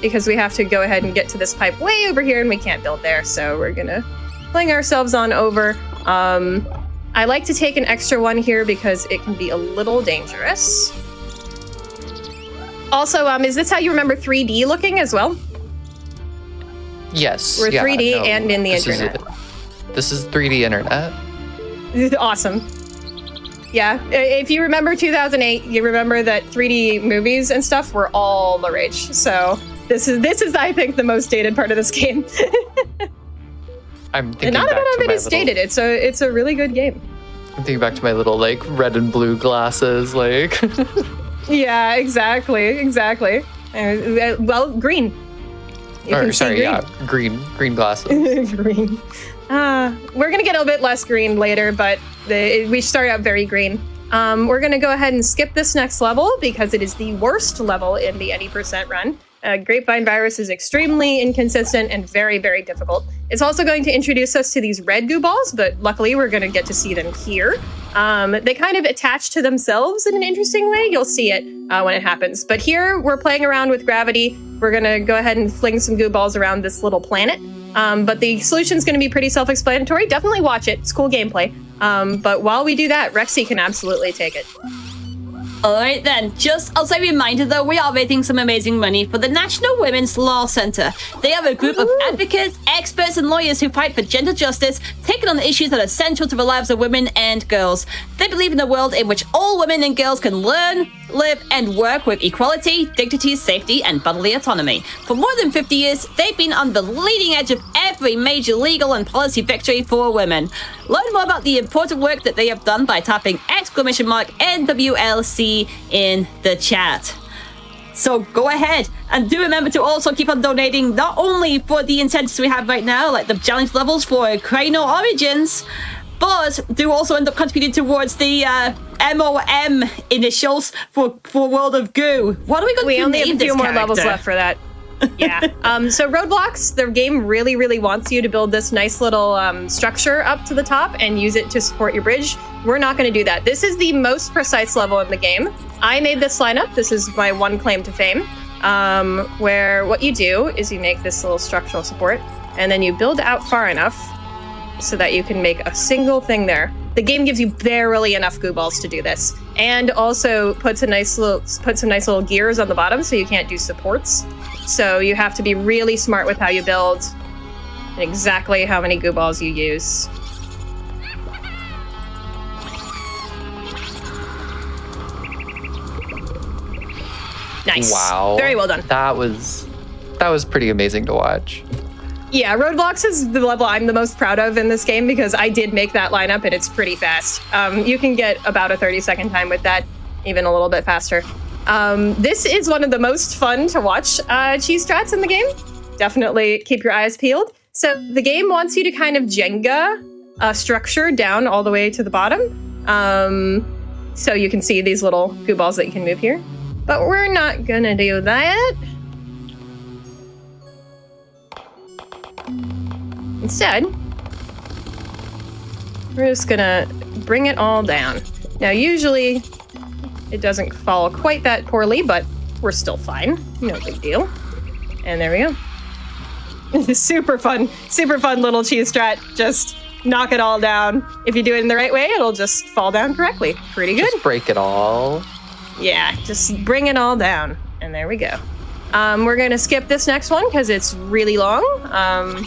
S1: because we have to go ahead and get to this pipe way over here, and we can't build there. So we're going to fling ourselves on over. I like to take an extra one here because it can be a little dangerous. Also, is this how you remember 3D looking as well?
S3: Yes.
S1: We're 3D and in the internet.
S3: This is 3D internet.
S1: Awesome. Yeah, if you remember 2008, you remember that 3D movies and stuff were all the rage. So this is I think the most dated part of this game.
S3: I'm thinking
S1: and not
S3: back
S1: none
S3: to
S1: of it is dated. It's a really good game.
S3: I'm thinking back to my little like red and blue glasses, like.
S1: Yeah, exactly. Well, green.
S3: Green glasses.
S1: Green. We're gonna get a bit less green later, but we start out very green. We're gonna go ahead and skip this next level because it is the worst level in the any percent run. Grapevine virus is extremely inconsistent and very, very difficult. It's also going to introduce us to these red goo balls, but luckily we're going to get to see them here. They kind of attach to themselves in an interesting way. You'll see it when it happens. But here we're playing around with gravity. We're going to go ahead and fling some goo balls around this little planet. But the solution's going to be pretty self-explanatory. Definitely watch it. It's cool gameplay. But while we do that, Rexy can absolutely take it.
S2: Alright then, just as a reminder though, we are raising some amazing money for the National Women's Law Center. They are a group of advocates, experts, and lawyers who fight for gender justice, taking on the issues that are central to the lives of women and girls. They believe in a world in which all women and girls can learn, live, and work with equality, dignity, safety, and bodily autonomy. For more than 50 years, they've been on the leading edge of every major legal and policy victory for women. Learn more about the important work that they have done by tapping !NWLC in the chat. So go ahead and do remember to also keep on donating, not only for the incentives we have right now, like the challenge levels for Cranial Origins, but do also end up contributing towards the MOM initials for World of Goo. What are we going to
S1: We
S2: name
S1: only have a few
S2: this
S1: more
S2: character?
S1: levels left for that. Yeah. So roadblocks, the game really, really wants you to build this nice little structure up to the top and use it to support your bridge. We're not going to do that. This is the most precise level in the game. I made this lineup. This is my one claim to fame, where what you do is you make this little structural support, and then you build out far enough so that you can make a single thing there. The game gives you barely enough goo balls to do this, and also puts some nice little gears on the bottom so you can't do supports. So you have to be really smart with how you build and exactly how many goo balls you use. Nice.
S3: Wow.
S1: Very well done.
S3: That was pretty amazing to watch.
S1: Yeah, Roadblocks is the level I'm the most proud of in this game because I did make that lineup and it's pretty fast. You can get about a 30-second time with that, even a little bit faster. This is one of the most fun to watch cheese strats in the game. Definitely keep your eyes peeled. So the game wants you to kind of Jenga structure down all the way to the bottom. So you can see these little goo balls that you can move here. But we're not gonna do that. Instead, we're just gonna bring it all down. Now, usually it doesn't fall quite that poorly, but we're still fine. No big deal. And there we go. Super fun little cheese strat. Just knock it all down. If you do it in the right way, it'll just fall down correctly. Pretty good.
S3: Just break it all.
S1: Yeah, just bring it all down. And there we go. We're gonna skip this next one because it's really long.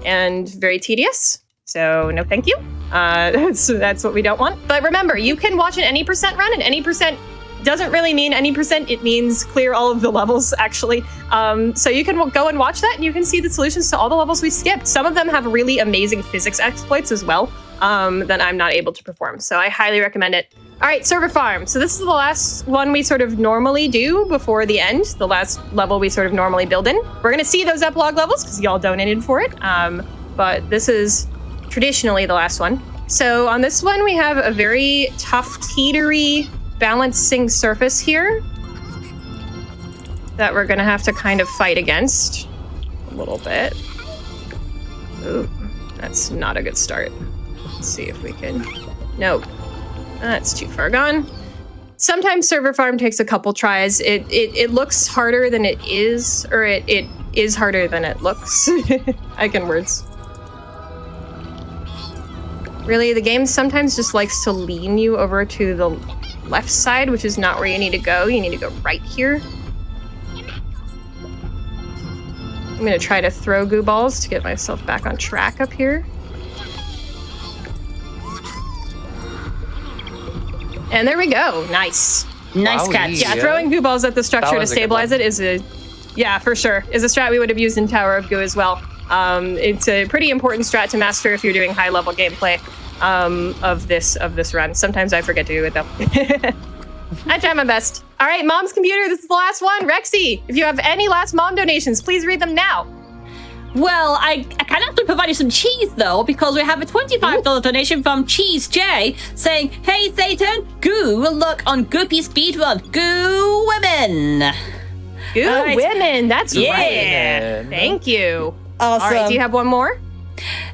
S1: And very tedious. So no thank you. That's what we don't want. But remember, you can watch an any percent run, and any percent doesn't really mean any percent. It means clear all of the levels, actually. So you can go and watch that, and you can see the solutions to all the levels we skipped. Some of them have really amazing physics exploits as well that I'm not able to perform. So I highly recommend it. All right, server farm. So this is the last one we sort of normally do before the end, the last level we sort of normally build in. We're going to see those epilogue levels because y'all donated for it. But this is traditionally the last one. So on this one, we have a very tough, teetery balancing surface here that we're going to have to kind of fight against a little bit. Ooh, that's not a good start. Let's see if we can... Nope. That's too far gone. Sometimes server farm takes a couple tries. It looks harder than it is, or it is harder than it looks. I can words. Really, the game sometimes just likes to lean you over to the left side, which is not where you need to go. You need to go right here. I'm gonna try to throw goo balls to get myself back on track up here. And there we go. Nice. Nice catch. Yeah, throwing goo balls at the structure to stabilize it is a... Yeah, for sure. Is a strat we would have used in Tower of Goo as well. It's a pretty important strat to master if you're doing high-level gameplay of this run. Sometimes I forget to do it, though. I try my best. All right, Mom's Computer, this is the last one. Rexy, if you have any last Mom donations, please read them now.
S2: Well, I kind of have to provide you some cheese, though, because we have a $25 donation from Cheese J saying, "Hey, Satan, goo look on Goopy Speedrun. Goo women."
S1: Goo women, that's
S2: yeah.
S1: right. Thank you.
S2: Awesome.
S1: All right, do you have one more?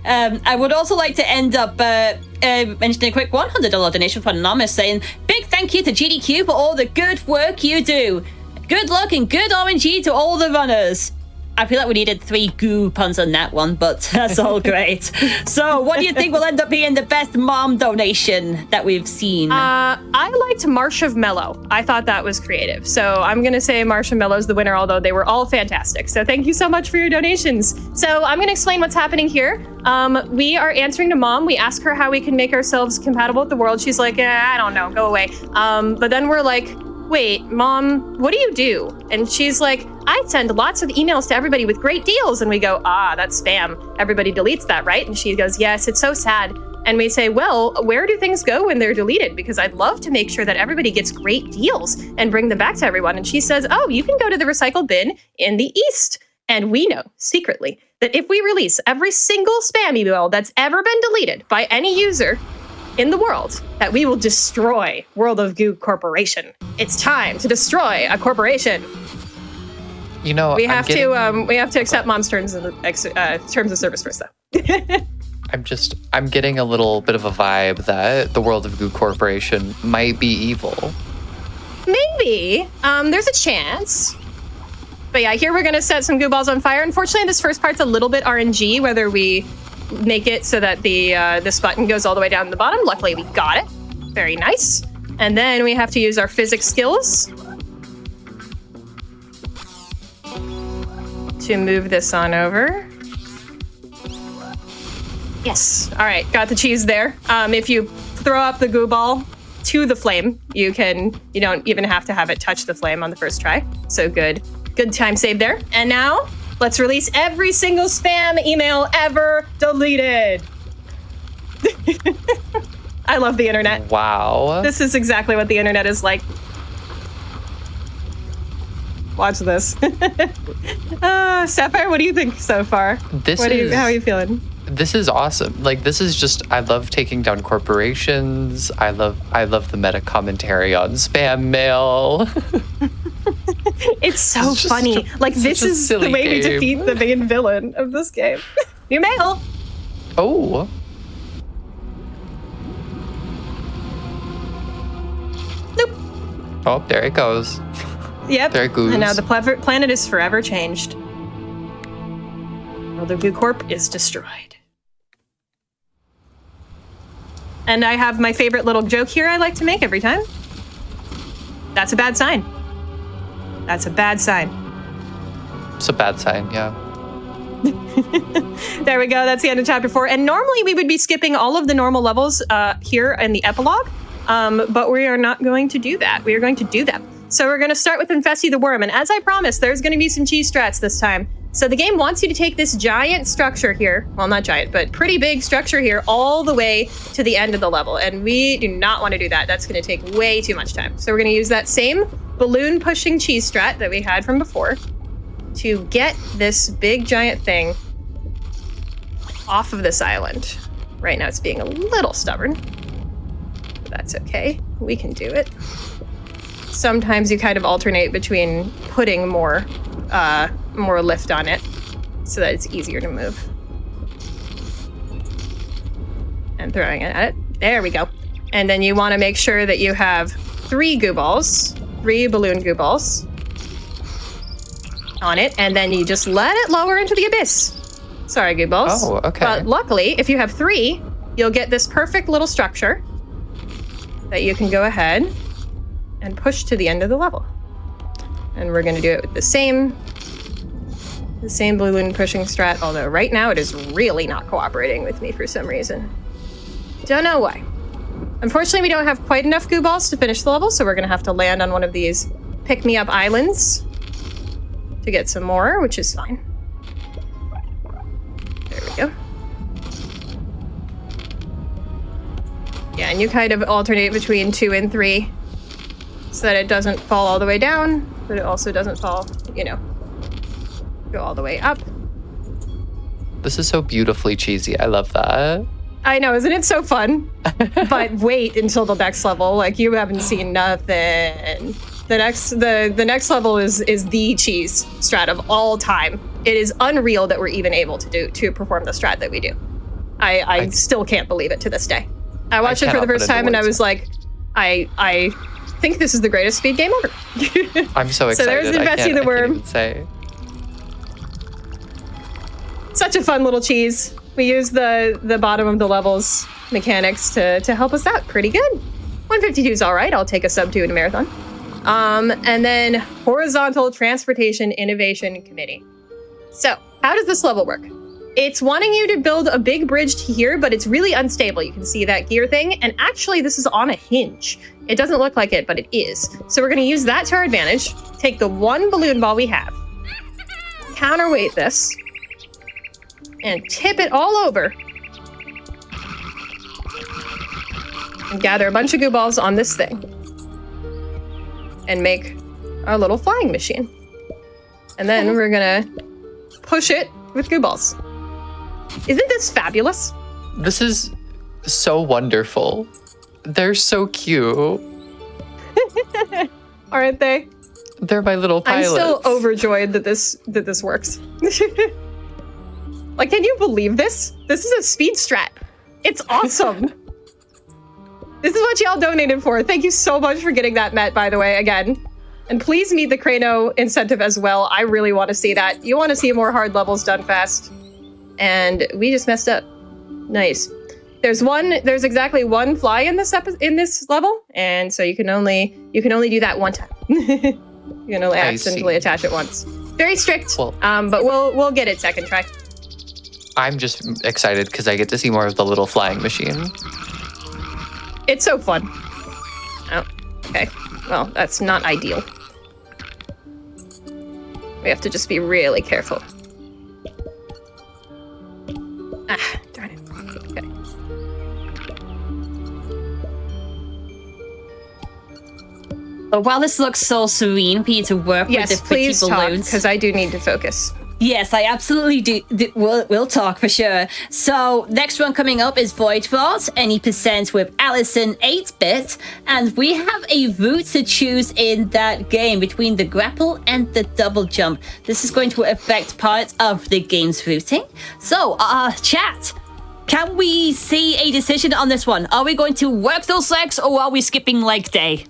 S2: I would also like to end up mentioning a quick $100 donation from Anonymous saying, "Big thank you to GDQ for all the good work you do. Good luck and good RNG to all the runners." I feel like we needed 3 goo puns on that one, but that's all great. So what do you think will end up being the best mom donation that we've seen?
S1: I liked Marsh of Mellow. I thought that was creative. So I'm going to say Marsh of Mellow's the winner, although they were all fantastic. So thank you so much for your donations. So I'm going to explain what's happening here. We are answering to Mom. We ask her how we can make ourselves compatible with the world. She's like, I don't know, go away. But then we're like, wait, Mom, what do you do? And she's like, I send lots of emails to everybody with great deals. And we go, that's spam. Everybody deletes that, right? And she goes, yes, it's so sad. And we say, well, where do things go when they're deleted? Because I'd love to make sure that everybody gets great deals and bring them back to everyone. And she says, you can go to the recycle bin in the East. And we know secretly that if we release every single spam email that's ever been deleted by any user in the world, that we will destroy World of Goo Corporation. It's time to destroy a corporation.
S3: You know,
S1: we have to accept Mom's terms of service first, though.
S3: I'm getting a little bit of a vibe that the World of Goo Corporation might be evil.
S1: Maybe. There's a chance. But yeah, here we're gonna set some goo balls on fire. Unfortunately, this first part's a little bit RNG, whether we make it so that this button goes all the way down to the bottom. Luckily, we got it. Very nice. And then we have to use our physics skills to move this on over. Yes. All right, got the cheese there. If you throw up the goo ball to the flame. You don't even have to have it touch the flame on the first try. So good time save there. And now let's release every single spam email ever deleted. I love the internet.
S3: Wow.
S1: This is exactly what the internet is like. Watch this. Sapphire, what do you think so far? How are you feeling?
S3: This is awesome. Like, this is just, I love taking down corporations. I love the meta commentary on spam mail.
S1: It's so funny. Like, this is the way we defeat the main villain of this game. New mail.
S3: Oh.
S1: Nope.
S3: Oh, there it goes.
S1: Yep.
S3: There it goes.
S1: And now the planet is forever changed. World of Goo Corp is destroyed. And I have my favorite little joke here I like to make every time. That's a bad sign. That's a bad sign.
S3: It's a bad sign, yeah.
S1: There we go. That's the end of chapter 4. And normally we would be skipping all of the normal levels here in the epilogue, but we are not going to do that. We are going to do them. So we're going to start with Infesty the Worm. And as I promised, there's going to be some cheese strats this time. So the game wants you to take this giant structure here. Well, not giant, but pretty big structure here all the way to the end of the level. And we do not want to do that. That's going to take way too much time. So we're going to use that same balloon pushing cheese strat that we had from before to get this big giant thing off of this island. Right now it's being a little stubborn. But that's okay. We can do it. Sometimes you kind of alternate between putting more lift on it so that it's easier to move. And throwing it at it. There we go. And then you want to make sure that you have 3 balloon goo balls on it, and then you just let it lower into the abyss. Sorry, goo balls.
S3: Oh, okay.
S1: But luckily, if you have 3, you'll get this perfect little structure that you can go ahead and push to the end of the level. And we're going to do it with the same balloon pushing strat, although right now it is really not cooperating with me for some reason. Don't know why. Unfortunately, we don't have quite enough goo balls to finish the level, so we're going to have to land on one of these pick-me-up islands to get some more, which is fine. There we go. Yeah, and you kind of alternate between 2 and 3 so that it doesn't fall all the way down, but it also doesn't fall, go all the way up.
S3: This is so beautifully cheesy. I love that.
S1: I know, isn't it so fun? But wait until the next level. Like, you haven't seen nothing. The next level is the cheese strat of all time. It is unreal that we're even able to perform the strat that we do. I still can't believe it to this day. I watched it for the first time and I was like, I think this is the greatest speed game ever.
S3: I'm so excited.
S1: So there's Infesty the Worm. Such a fun little cheese. We use the bottom of the level's mechanics to help us out. Pretty good. 152 is all right. I'll take a sub 2 in a marathon. And then Horizontal Transportation Innovation Committee. So how does this level work? It's wanting you to build a big bridge to here, but it's really unstable. You can see that gear thing. And actually, this is on a hinge. It doesn't look like it, but it is. So we're going to use that to our advantage. Take the 1 balloon ball we have. Counterweight this. And tip it all over. And gather a bunch of goo balls on this thing. And make our little flying machine. And then we're going to push it with goo balls. Isn't this fabulous?
S3: This is so wonderful. They're so cute.
S1: Aren't they?
S3: They're my little pilots.
S1: I'm still overjoyed that this works. Like, can you believe this? This is a speed strat. It's awesome. This is what y'all donated for. Thank you so much for getting that met, by the way, again. And please meet the Crano incentive as well. I really want to see that. You want to see more hard levels done fast. And we just messed up. Nice. There's exactly 1 fly in this level, and so you can only do that 1 time. You can only accidentally attach it once. Very strict.
S3: Well,
S1: but we'll get it second try.
S3: I'm just excited because I get to see more of the little flying machine.
S1: It's so fun. Well, that's not ideal. We have to just be really careful. Ah, darn it. Okay.
S2: But while this looks so serene for you to work with the pretty
S1: please talk,
S2: balloons,
S1: because I do need to focus.
S2: yes, I absolutely do. We'll talk for sure. So next one coming up is Void Vault, any percent with Allison 8-bit, and we have a route to choose in that game between the grapple and the double jump. This is going to affect part of the game's routing. So, chat, can we see a decision on this one? Are we going to work those legs or are we skipping leg day?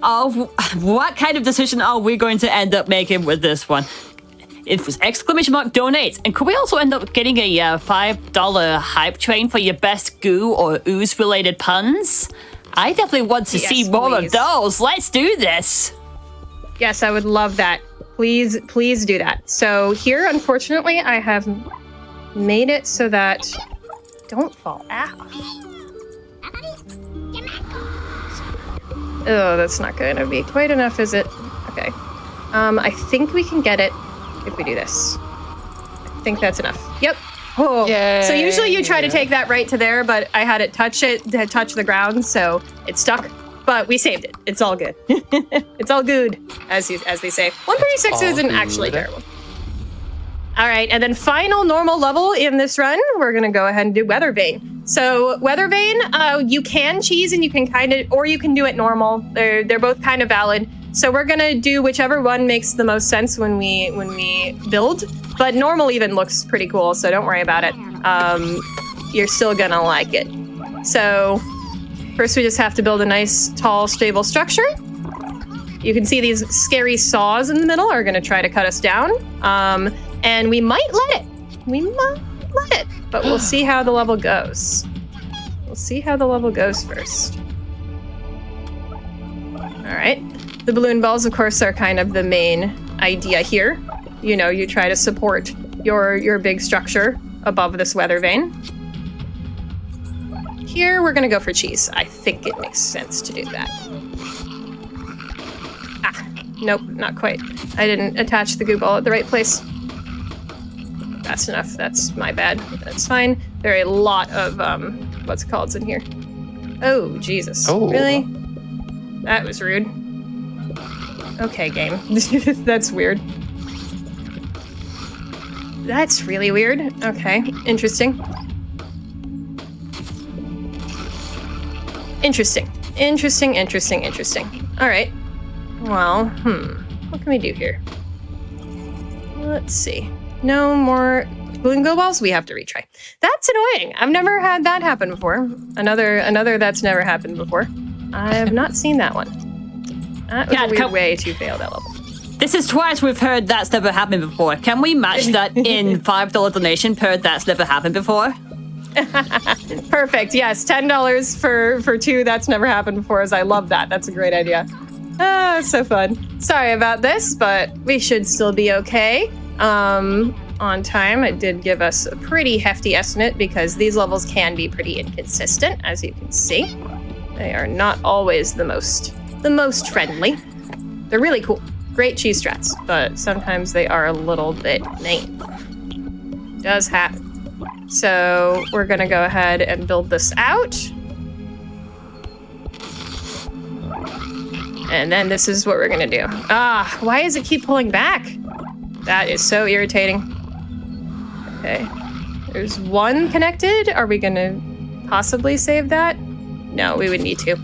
S2: What kind of decision are we going to end up making with this one? It was !donate. And could we also end up getting a $5 hype train for your best goo or ooze related puns? I definitely want to see more of those. Let's do this.
S1: Yes, I would love that. Please do that. So here, unfortunately, I have made it so that don't fall out. Oh, that's not going to be quite enough, is it? Okay. I think we can get it if we do this. I think that's enough. Yep. Oh.
S3: Yay.
S1: So usually you try to take that right to there, but I had it touch the ground, so it stuck. But we saved it. It's all good. It's all good, as they say. 136 isn't actually terrible. All right, and then final normal level in this run, we're gonna go ahead and do Weather Vane. So Weather Vane, you can cheese and you can or you can do it normal. They're both kind of valid. So we're gonna do whichever one makes the most sense when we build. But normal even looks pretty cool, so don't worry about it. You're still gonna like it. So first we just have to build a nice, tall, stable structure. You can see these scary saws in the middle are gonna try to cut us down. And we might let it. We might let it. But we'll see how the level goes. We'll see how the level goes first. All right. The balloon balls, of course, are kind of the main idea here. You know, you try to support your big structure above this weather vane. Here, we're going to go for cheese. I think it makes sense to do that. Ah, nope, not quite. I didn't attach the goo ball at the right place. That's enough. That's my bad. That's fine. There are a lot of, what's it called in here? Oh, Jesus.
S3: Oh.
S1: Really? That was rude. Okay, game. That's weird. That's really weird. Okay, interesting. Interesting. All right. Well, what can we do here? Let's see. No more balloon go balls? We have to retry. That's annoying. I've never had that happen before. Another that's never happened before. I have not seen that one. That was a weird way to fail that level.
S2: This is twice we've heard that's never happened before. Can we match that in $5 donation per that's never happened before?
S1: Perfect. Yes, $10 for two that's never happened before. I love that. That's a great idea. Ah, so fun. Sorry about this, but we should still be okay. On time, it did give us a pretty hefty estimate because these levels can be pretty inconsistent, as you can see. They are not always the most friendly. They're really cool. Great cheese strats, but sometimes they are a little bit lame. Does happen. So we're gonna go ahead and build this out. And then this is what we're gonna do. Ah, why does it keep pulling back? That is so irritating. Okay, there's one connected. Are we gonna possibly save that? No, we would need to.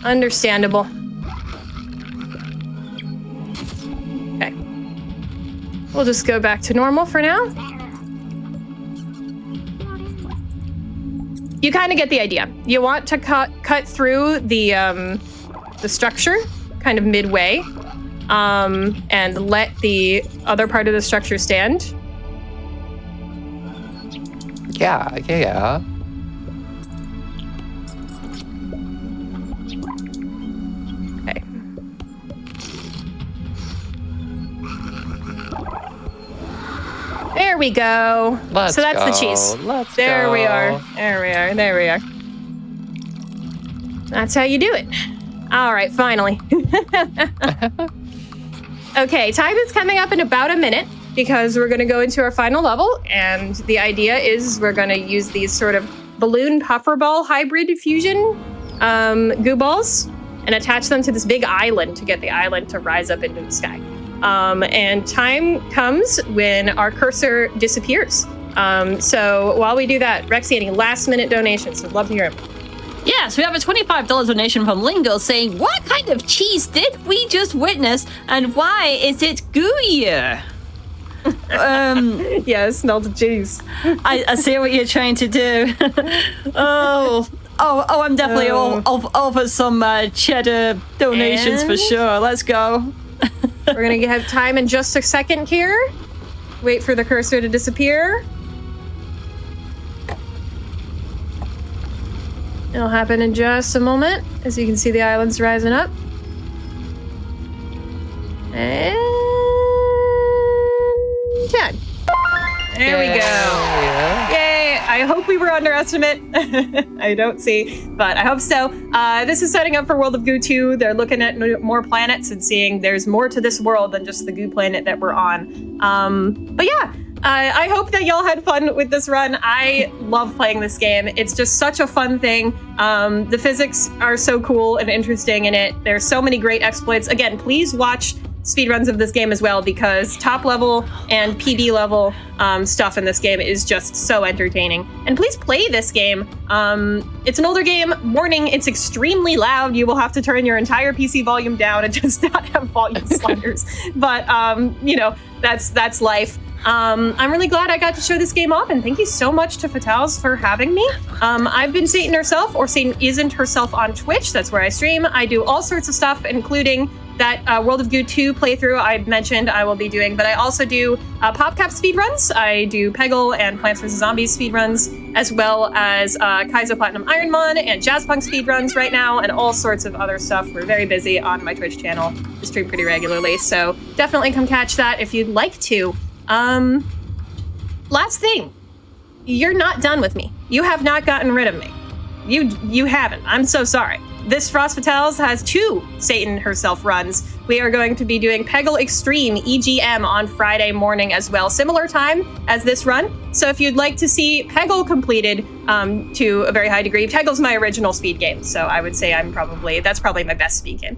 S1: Understandable. Okay. We'll just go back to normal for now. You kind of get the idea. You want to cut through the structure kind of midway, and let the other part of the structure stand.
S3: Yeah.
S1: Okay. There we go. So that's the cheese. There we are. There we are. That's how you do it. All right, finally. Okay, time is coming up in about a minute because we're going to go into our final level. And the idea is we're going to use these sort of balloon puffer ball hybrid fusion goo balls and attach them to this big island to get the island to rise up into the sky. And time comes when our cursor disappears. So while we do that, Rexy, any last minute donations? I'd love to hear them.
S2: Yes, we have a $25 donation from Lingo saying, what kind of cheese did we just witness and why is it gooier?
S1: Yes, melted cheese.
S2: I see what you're trying to do. I'm definitely all for some cheddar donations for sure. Let's go.
S1: We're going to have time in just a second here. Wait for the cursor to disappear. It'll happen in just a moment. As you can see, the island's rising up. And 10. There we go.
S3: Yeah.
S1: Yay! I hope we were underestimate. I don't see, but I hope so. This is setting up for World of Goo 2. They're looking at more planets and seeing there's more to this world than just the Goo planet that we're on. But yeah, I hope that y'all had fun with this run. I love playing this game. It's just such a fun thing. The physics are so cool and interesting in it. There's so many great exploits. Again, please watch speedruns of this game as well, because top level and PB level stuff in this game is just so entertaining. And please play this game. It's an older game. Warning, it's extremely loud. You will have to turn your entire PC volume down. It does not have volume sliders. But, that's life. I'm really glad I got to show this game off, and thank you so much to Fatals for having me. I've been Satan Herself, or Satan Isn't Herself on Twitch. That's where I stream. I do all sorts of stuff, including that World of Goo 2 playthrough I mentioned I will be doing, but I also do PopCap speedruns. I do Peggle and Plants vs. Zombies speedruns, as well as Kaizo Platinum Ironmon and Jazzpunk speedruns right now, and all sorts of other stuff. We're very busy on my Twitch channel. I stream pretty regularly, so definitely come catch that if you'd like to. Last thing, you're not done with me. You have not gotten rid of me. You haven't. I'm so sorry. This Frost Fatales has 2 Satan Herself runs. We are going to be doing Peggle Extreme EGM on Friday morning as well. Similar time as this run. So if you'd like to see Peggle completed to a very high degree, Peggle's my original speed game. So I would say that's probably my best speed game.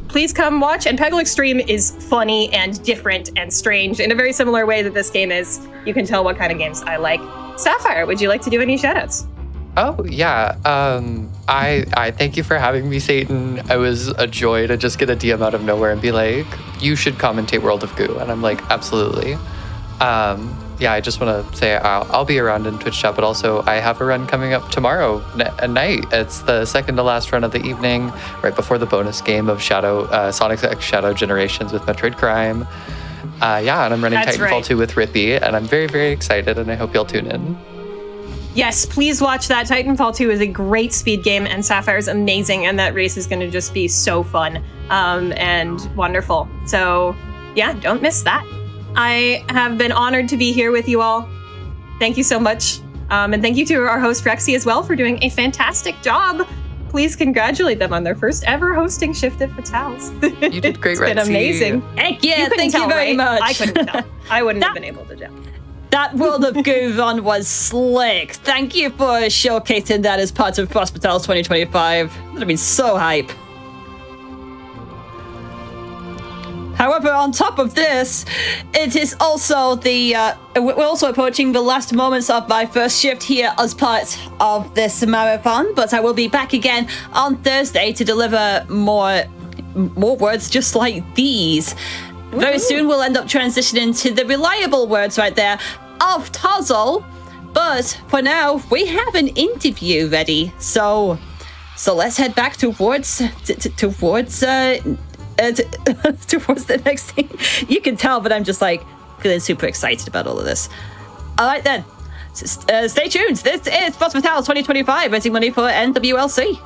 S1: Please come watch. And Peggle Extreme is funny and different and strange in a very similar way that this game is. You can tell what kind of games I like. Sapphire, would you like to do any shoutouts?
S3: Oh, yeah. I thank you for having me, Satan. It was a joy to just get a DM out of nowhere and be like, you should commentate World of Goo. And I'm like, absolutely. I just want to say I'll be around in Twitch chat, but also I have a run coming up tomorrow night. It's the second to last run of the evening, right before the bonus game of Sonic X Shadow Generations with Metroid Prime. And I'm running
S1: That's
S3: Titanfall
S1: right.
S3: 2 with Rippy, and I'm very, very excited, and I hope you'll tune in.
S1: Yes, please watch that. Titanfall 2 is a great speed game, and Sapphire's amazing, and that race is going to just be so fun and wonderful. So, yeah, don't miss that. I have been honored to be here with you all. Thank you so much. And thank you to our host, Rexy, as well, for doing a fantastic job. Please congratulate them on their first ever hosting shift at Fatals.
S3: You did great,
S1: It's been
S3: Rexy.
S1: amazing.
S2: Heck yeah,
S1: couldn't
S2: thank you very much.
S1: I couldn't tell. I wouldn't have been able to tell.
S2: That World of Goo run was slick. Thank you for showcasing that as part of Frost Fatales 2025. That would have been so hype. However, on top of this, it is also we're also approaching the last moments of my first shift here as part of this marathon, but I will be back again on Thursday to deliver more words just like these. Very soon we'll end up transitioning to the reliable words right there of Tozzle, but for now we have an interview ready. So let's head back towards towards the next thing. You can tell, but I'm just like feeling super excited about all of this. All right then, stay tuned. This is Frost Fatales 2025, raising money for NWLC.